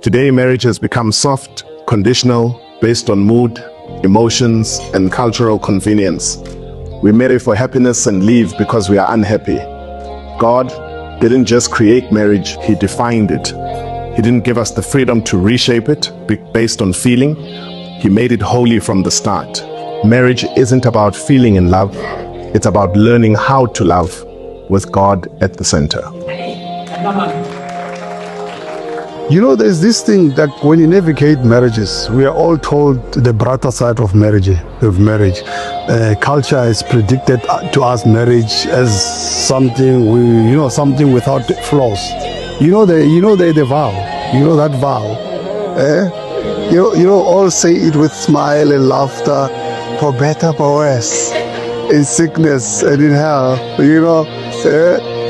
Today, marriage has become soft, conditional, based on mood, emotions, and cultural convenience. We marry for happiness and leave because we are unhappy. God didn't just create marriage, He defined it. He didn't give us the freedom to reshape it based on feeling. He made it holy from the start. Marriage isn't about feeling in love. It's about learning how to love with God at the center. You know, there's this thing that when you navigate marriages, we are all told the brighter side of marriage. Culture has predicted to us marriage as something something without flaws. The vow. You know that vow. All say it with smile and laughter, for better, for worse, in sickness and in health.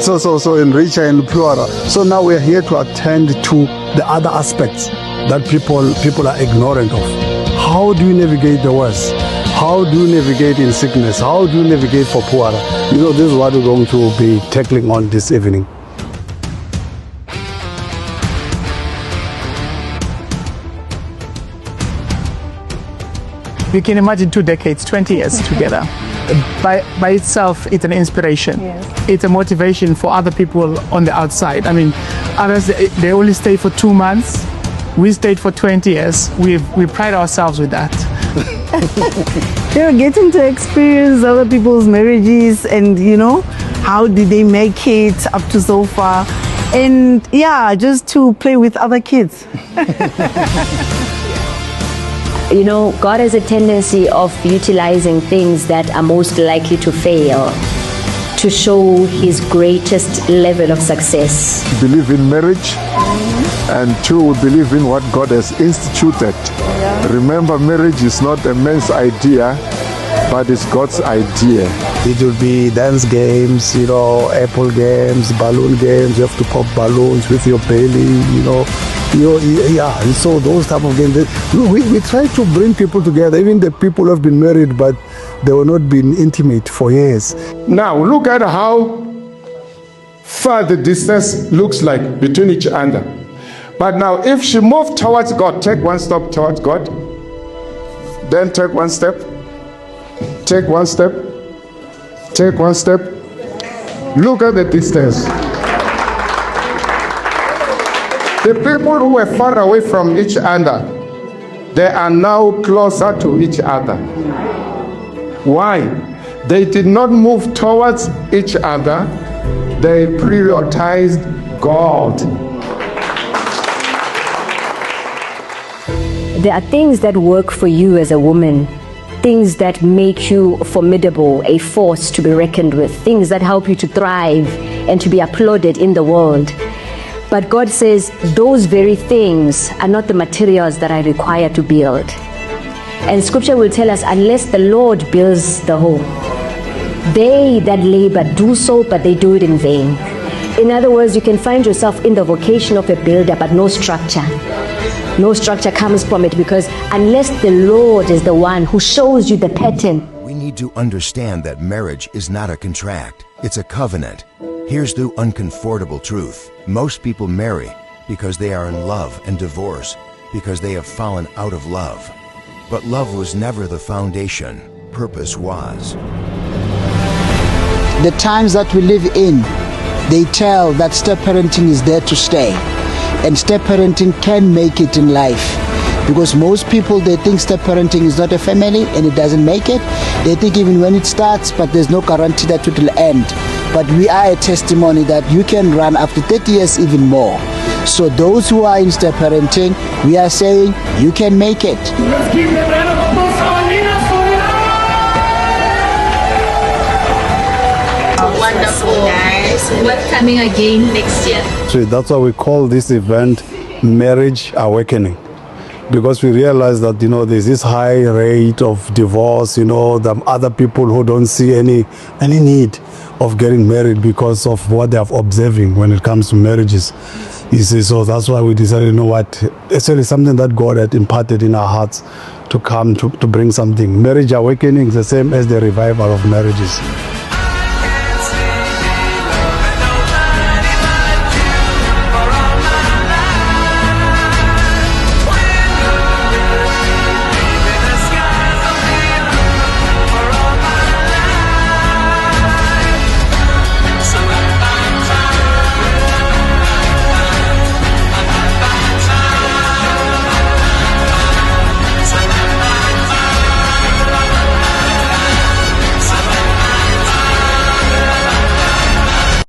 So in richer and poorer. So now we are here to attend to the other aspects that people are ignorant of. How do you navigate the worst? How do you navigate in sickness? How do you navigate for poorer? This is what we're going to be tackling on this evening. You can imagine 2 decades, 20 years together. By itself, it's an inspiration. Yes. It's a motivation for other people on the outside. I mean, others, they only stay for 2 months. We stayed for 20 years. We pride ourselves with that. Getting to experience other people's marriages and, how did they make it up to so far? And just to play with other kids. God has a tendency of utilizing things that are most likely to fail to show His greatest level of success. Believe in marriage, and 2, we believe in what God has instituted. Yeah. Remember, marriage is not a man's idea, but it's God's idea. It will be dance games, apple games, balloon games. You have to pop balloons with your belly, So those type of games. We try to bring people together, even the people who have been married, but they will not be intimate for years. Now, look at how far the distance looks like between each other. But now, if she moved towards God, take one step towards God, then take one step, take one step, take one step. Look at the distance. The people who were far away from each other, they are now closer to each other. Why? They did not move towards each other. They prioritized God. There are things that work for you as a woman, things that make you formidable, a force to be reckoned with, things that help you to thrive and to be applauded in the world. But God says those very things are not the materials that I require to build. And Scripture will tell us, unless the Lord builds the home, they that labor do so, but they do it in vain. In other words, you can find yourself in the vocation of a builder, but no structure. No structure comes from it, because unless the Lord is the one who shows you the pattern. We need to understand that marriage is not a contract, it's a covenant. Here's the uncomfortable truth. Most people marry because they are in love and divorce because they have fallen out of love. But love was never the foundation. Purpose was. The times that we live in, they tell that step parenting is there to stay. And step parenting can make it in life. Because most people, they think step parenting is not a family and it doesn't make it. They think even when it starts, but there's no guarantee that it will end. But we are a testimony that you can run after 30 years even more. So those who are in step parenting, we are saying you can make it. Let's give them a round of applause, our leaders, for it. Wonderful. Nice. What's coming again next year? So that's why we call this event Marriage Awakening. Because we realize that, there's this high rate of divorce, the other people who don't see any need of getting married because of what they are observing when it comes to marriages. You see, so that's why we decided, it's really something that God had imparted in our hearts to come to bring something. Marriage Awakening is the same as the revival of marriages.